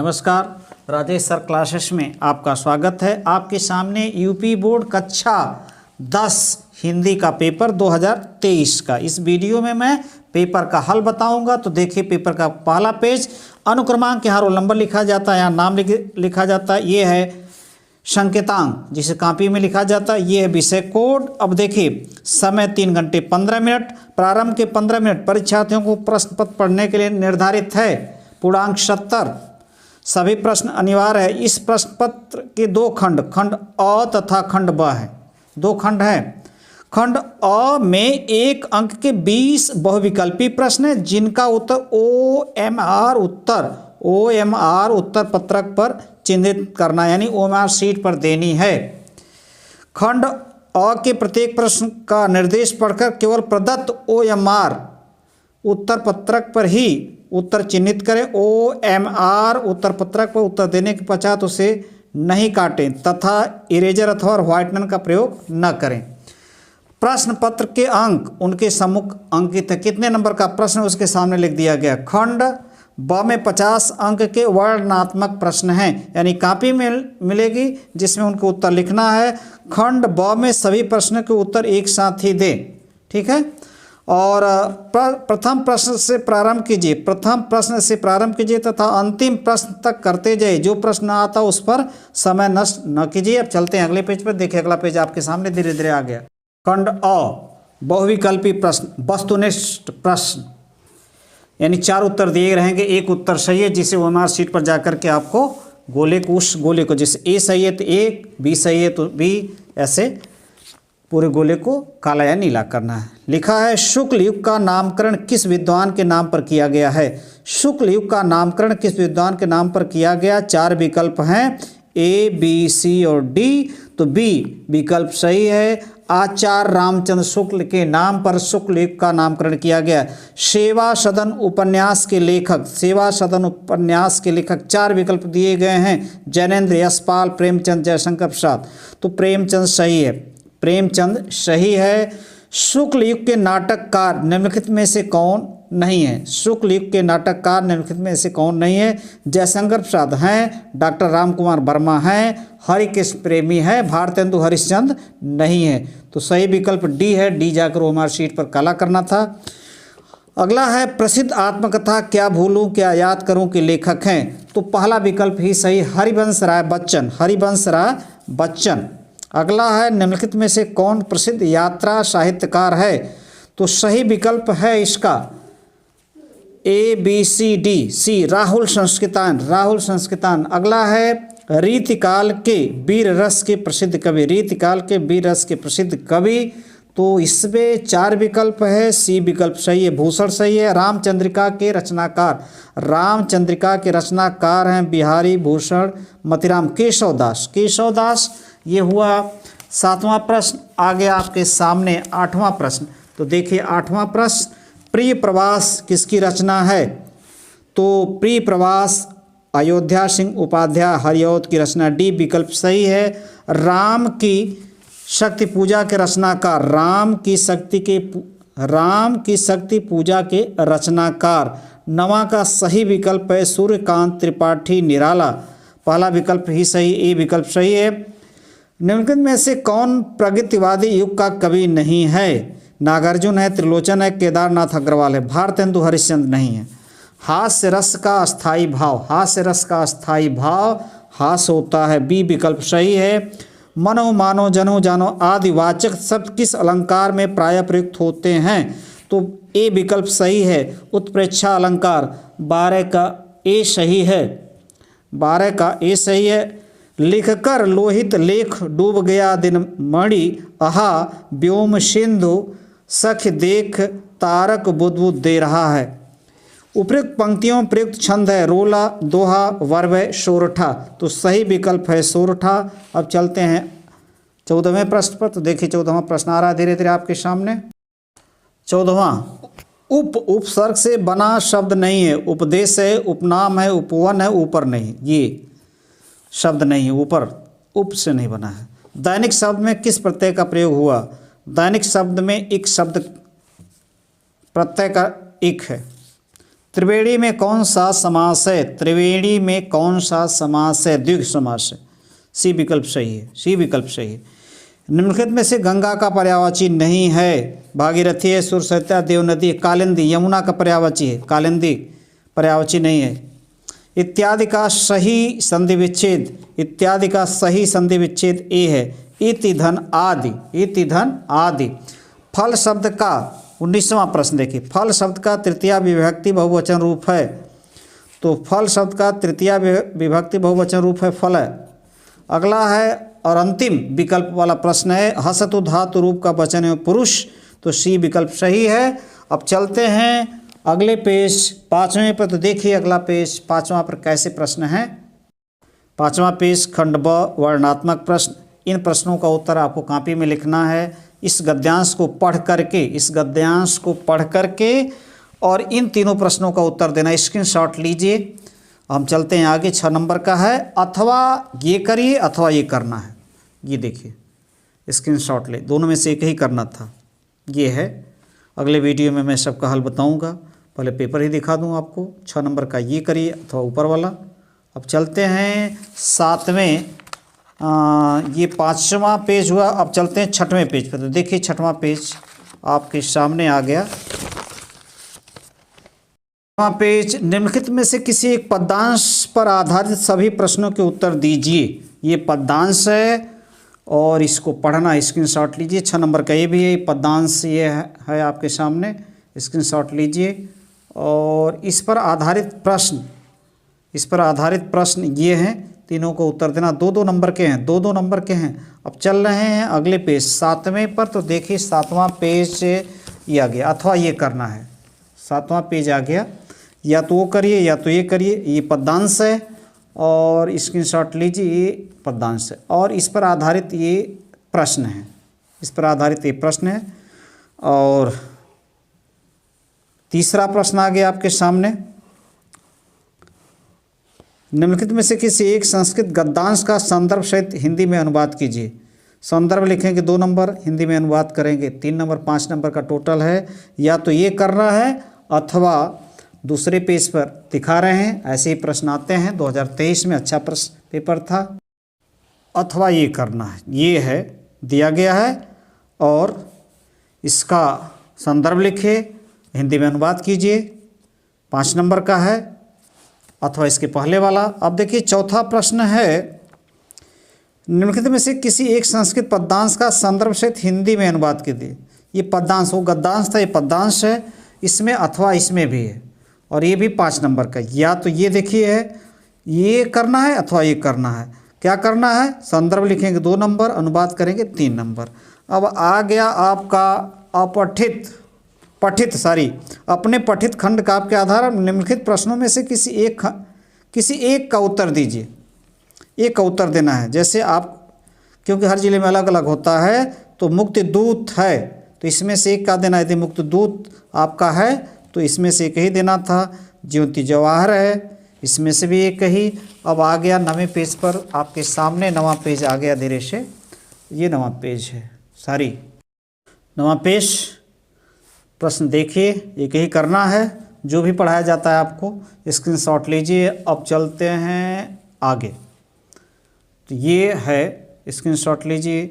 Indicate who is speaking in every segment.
Speaker 1: नमस्कार, Rajesh sir classes में आपका स्वागत है। आपके सामने यूपी बोर्ड कक्षा 10 हिंदी का पेपर 2023 का इस वीडियो में मैं पेपर का हल बताऊंगा। तो देखिए, पेपर का पहला पेज अनुक्रमांक, यहाँ रोल नंबर लिखा जाता है, यहाँ नाम लिखा जाता है। ये है संकेतांक जिसे कॉपी में लिखा जाता है। ये है विषय कोड। अब देखिए, समय 3 घंटे 15 मिनट, प्रारंभ के 15 मिनट परीक्षार्थियों को प्रश्न पत्र पढ़ने के लिए निर्धारित है। पूर्णांक 70, सभी प्रश्न अनिवार्य है। इस प्रश्न पत्र के दो खंड, खंड अ तथा खंड ब है। दो खंड है। खंड अ में 1 अंक के 20 बहुविकल्पी प्रश्न है, जिनका उत्तर OMR उत्तर पत्रक पर चिन्हित करना, यानी OMR शीट पर देनी है। खंड अ के प्रत्येक प्रश्न का निर्देश पढ़कर केवल प्रदत्त OMR उत्तर पत्रक पर ही उत्तर चिन्हित करें। OMR उत्तर पत्रक पर उत्तर देने के पश्चात उसे नहीं काटें तथा इरेजर अथवा व्हाइटनर का प्रयोग न करें। प्रश्न पत्र के अंक उनके सम्मुख अंकित है। कितने नंबर का प्रश्न उसके सामने लिख दिया गया। खंड ब में 50 अंक के वर्णनात्मक प्रश्न हैं, यानी कॉपी में मिलेगी जिसमें उनको उत्तर लिखना है। खंड ब में सभी प्रश्न के उत्तर एक साथ ही दें, ठीक है। और प्रथम प्रश्न से प्रारंभ कीजिए, प्रथम प्रश्न से प्रारंभ कीजिए तथा अंतिम प्रश्न तक करते जाइए। जो प्रश्न आता उस पर समय नष्ट न कीजिए। अब चलते हैं अगले पेज पर। देखिए, अगला पेज आपके सामने धीरे धीरे आ गया। खंड अ, बहुविकल्पी प्रश्न, वस्तुनिष्ठ प्रश्न, यानी 4 उत्तर दिए रहेंगे। एक उत्तर सही है, जिसे OMR शीट पर जाकर के आपको उस गोले को, जैसे A सही है तो A, B सही है तो B, ऐसे पूरे गोले को काला या नीला करना है। लिखा है, शुक्ल युग का नामकरण किस विद्वान के नाम पर किया गया है। शुक्ल युग का नामकरण किस विद्वान के नाम पर किया गया। 4 विकल्प हैं, A, B, C और D। तो B विकल्प सही है। आचार्य रामचंद्र शुक्ल के नाम पर शुक्ल युग का नामकरण किया गया। सेवा सदन उपन्यास के लेखक, सेवा सदन उपन्यास के लेखक 4 विकल्प दिए गए हैं, जैनेन्द्र, यशपाल, प्रेमचंद, जयशंकर प्रसाद। तो प्रेमचंद सही है, प्रेमचंद सही है। शुक्ल युग के नाटककार निम्नलिखित में से कौन नहीं है। शुक्ल युग के नाटककार निम्नलिखित में से कौन नहीं है। जयशंकर प्रसाद हैं, डॉक्टर रामकुमार वर्मा हैं, हरिकृष्ण प्रेमी है, भारतेंदु हरिश्चंद्र नहीं है। तो सही विकल्प डी है। डी जाकर OMR शीट पर काला करना था। अगला है, प्रसिद्ध आत्मकथा क्या भूलूं क्या याद करूं के लेखक हैं। तो पहला विकल्प ही सही, हरिवंश राय बच्चन, हरिवंश राय बच्चन। अगला है, निम्नलिखित में से कौन प्रसिद्ध यात्रा साहित्यकार है। तो सही विकल्प है इसका ABCDC, राहुल संस्कृतान, राहुल संस्कृतान। अगला है, रीतिकाल के वीर रस के प्रसिद्ध कवि, रीतिकाल के वीर रस के प्रसिद्ध कवि। तो इसमें 4 विकल्प है। C विकल्प सही है, भूषण सही है। रामचंद्रिका के रचनाकार, रामचंद्रिका के रचनाकार हैं बिहारी भूषण मतिराम। केशवदास, केशवदास। ये हुआ 7वां प्रश्न। आगे आपके सामने 8वां प्रश्न। तो देखिए 8वां प्रश्न, प्रिय प्रवास किसकी रचना है। तो प्रिय प्रवास अयोध्या सिंह उपाध्याय हरिऔध की रचना। डी विकल्प सही है। राम की शक्ति पूजा के रचनाकार, राम की शक्ति पूजा के रचनाकार। 9वां का सही विकल्प है सूर्यकांत त्रिपाठी निराला। पहला विकल्प ही सही, ए विकल्प सही है। निम्नलिखित में से कौन प्रगतिवादी युग का कवि नहीं है। नागार्जुन है, त्रिलोचन है, केदारनाथ अग्रवाल है, भारतेंदु हरिश्चंद्र नहीं है। हास्य रस का अस्थाई भाव, हास्य रस का अस्थाई भाव हास्य होता है। बी विकल्प सही है। मनो मानो जनो जानो आदि वाचक शब्द किस अलंकार में प्रायः प्रयुक्त होते हैं। तो ए विकल्प सही है, उत्प्रेक्षा अलंकार। 12 का ए सही है, 12 का ए सही है। लिखकर लोहित लेख डूब गया दिन मणि, आहा व्योम सिंधु सख देख तारक बुदबुद दे रहा है। उपयुक्त पंक्तियों प्रयुक्त छंद है रोला, दोहा, वर्वय, सोरठा। तो सही विकल्प है सोरठा। अब चलते हैं 14वें प्रश्न पर। तो देखिए 14वां प्रश्न आ रहा है धीरे धीरे आपके सामने। 14वां, उपसर्ग से बना शब्द नहीं है। उपदेश है, उपनाम है, उपवन है, ऊपर नहीं। ये शब्द नहीं है, ऊपर उप से नहीं बना है। दैनिक शब्द में किस प्रत्यय का प्रयोग हुआ। दैनिक शब्द में एक शब्द प्रत्यय का एक है। त्रिवेणी में कौन सा समास है? त्रिवेणी में कौन सा समास है? द्विगु समास है। सी विकल्प सही है, सी विकल्प सही है। निम्नलिखित में से गंगा का पर्यायवाची नहीं है। भागीरथी है, सुरसरिता, देवनदी है, कालिंदी। यमुना का पर्यायवाची है, कालिंदी पर्यायवाची नहीं है। इत्यादि का सही संधि विच्छेद, इत्यादि का सही संधि विच्छेद ए है। इति धन आदि, इति धन आदि। फल शब्द का 19वां प्रश्न देखिए, फल शब्द का तृतीया विभक्ति बहुवचन रूप है। तो फल शब्द का तृतीया विभक्ति बहुवचन रूप है फल है। अगला है और अंतिम विकल्प वाला प्रश्न है, हसतु धातु रूप का वचन है पुरुष। तो सी विकल्प सही है। अब चलते हैं अगले पेज 5वें पर। तो देखिए अगला पेज 5वां पर कैसे प्रश्न है। 5वां पेज खंड ब वर्णात्मक प्रश्न। इन प्रश्नों का उत्तर आपको कॉपी में लिखना है। इस गद्यांश को पढ़ करके, इस गद्यांश को पढ़ करके और इन तीनों प्रश्नों का उत्तर देना। स्क्रीनशॉट लीजिए। हम चलते हैं आगे। 6 नंबर का है, अथवा ये करिए अथवा ये करना है। ये देखिए स्क्रीनशॉट ले, दोनों में से एक ही करना था। ये है, अगले वीडियो में मैं सबका हल बताऊंगा। पहले पेपर ही दिखा दूं आपको। 6 नंबर का ये करिए अथवा ऊपर वाला। अब चलते हैं 7वें, ये 5वां पेज हुआ। अब चलते हैं 6वें पेज पर। तो देखिए 6वां पेज आपके सामने आ गया। पेज, निम्नलिखित में से किसी एक पद्यांश पर आधारित सभी प्रश्नों के उत्तर दीजिए। ये पद्यांश है और इसको पढ़ना, स्क्रीनशॉट लीजिए। 6 नंबर का ये भी है पद्यांश, ये है आपके सामने, स्क्रीनशॉट लीजिए। और इस पर आधारित प्रश्न, इस पर आधारित प्रश्न ये हैं, तीनों को उत्तर देना। 2-2 नंबर के हैं, 2-2 नंबर के हैं। अब चल रहे हैं अगले पेज 7वें पर। तो देखिए 7वां पेज ये आ गया, अथवा ये करना है। 7वां पेज आ गया, या तो वो करिए या तो ये करिए। ये पद्यांश है और स्क्रीनशॉट लीजिए, ये पद्यांश है और इस पर आधारित ये प्रश्न है, इस पर आधारित ये प्रश्न है। और तीसरा प्रश्न आ गया आपके सामने, निम्नलिखित में से किसी एक संस्कृत गद्यांश का संदर्भ सहित हिंदी में अनुवाद कीजिए। संदर्भ लिखेंगे 2 नंबर, हिंदी में अनुवाद करेंगे 3 नंबर, 5 नंबर का टोटल है। या तो ये करना है अथवा दूसरे पेज पर दिखा रहे हैं, ऐसे ही प्रश्न आते हैं। 2023 में अच्छा प्रश्न पेपर था। अथवा ये करना है, ये है दिया गया है और इसका संदर्भ लिखिए, हिंदी में अनुवाद कीजिए। 5 नंबर का है, अथवा इसके पहले वाला। अब देखिए चौथा प्रश्न है, निम्नलिखित में से किसी एक संस्कृत पद्यांश का संदर्भ सहित हिंदी में अनुवाद कीजिए। ये पद्यांश, वो गद्यांश था, ये पद्यांश है। इसमें अथवा इसमें भी है और ये भी 5 नंबर का। या तो ये देखिए है, ये करना है अथवा ये करना है। क्या करना है? संदर्भ लिखेंगे 2 नंबर, अनुवाद करेंगे 3 नंबर। अब आ गया आपका अपने पठित खंड का आपके आधार निम्नलिखित प्रश्नों में से किसी एक का उत्तर दीजिए। एक का उत्तर देना है। जैसे आप, क्योंकि हर जिले में अलग अलग होता है, तो मुक्ति दूत है तो इसमें से एक का देना है। यदि मुक्ति दूत आपका है तो इसमें से एक ही देना था। ज्योति जवाहर है, इसमें से भी एक ही। अब आ गया 9वें पेज पर आपके सामने। 9वां पेज आ गया धीरे से, ये 9वां पेज है, 9वां पेज। प्रश्न देखिए, एक ही करना है, जो भी पढ़ाया जाता है आपको स्क्रीनशॉट लीजिए। अब चलते हैं आगे, तो ये है, स्क्रीनशॉट लीजिए।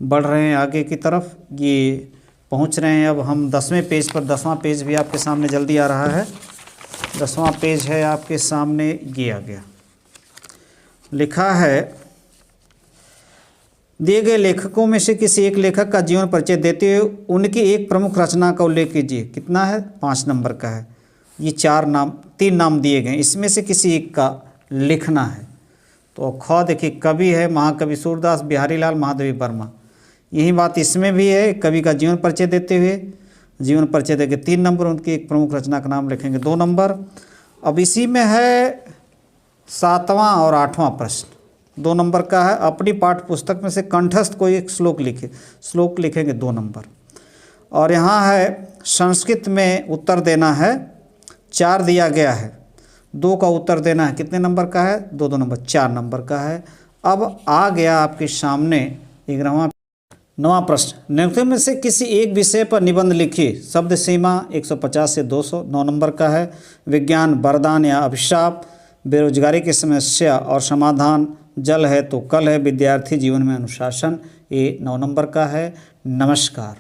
Speaker 1: बढ़ रहे हैं आगे की तरफ, ये पहुंच रहे हैं अब हम 10वें पेज पर। 10वां पेज भी आपके सामने जल्दी आ रहा है। 10वां पेज है आपके सामने, ये आ गया। लिखा है, दिए गए लेखकों में से किसी एक लेखक का जीवन परिचय देते हुए उनकी एक प्रमुख रचना का उल्लेख कीजिए। कितना है? 5 नंबर का है। ये 3 नाम दिए गए, इसमें से किसी एक का लिखना है। तो ख देखिए, कवि है महाकवि सूरदास, बिहारी लाल, महादेवी वर्मा। यही बात इसमें भी है, कवि का जीवन परिचय देते हुए, जीवन परिचय देके 3 नंबर, उनकी एक प्रमुख रचना का नाम लिखेंगे 2 नंबर। अब इसी में है 7वां और 8वां प्रश्न, 2 नंबर का है। अपनी पाठ्य पुस्तक में से कंठस्थ कोई एक श्लोक लिखे, श्लोक लिखेंगे 2 नंबर। और यहाँ है संस्कृत में उत्तर देना है, 4 दिया गया है, 2 का उत्तर देना है। कितने नंबर का है? 2-2 नंबर, 4 नंबर का है। अब आ गया आपके सामने 9वां प्रश्न, निम्नलिखित में से किसी एक विषय पर निबंध लिखिए। शब्द सीमा 150 से 200, 9 नंबर का है। विज्ञान वरदान या अभिशाप, बेरोजगारी की समस्या और समाधान, जल है तो कल है, विद्यार्थी जीवन में अनुशासन, ये 9 नंबर का है। नमस्कार।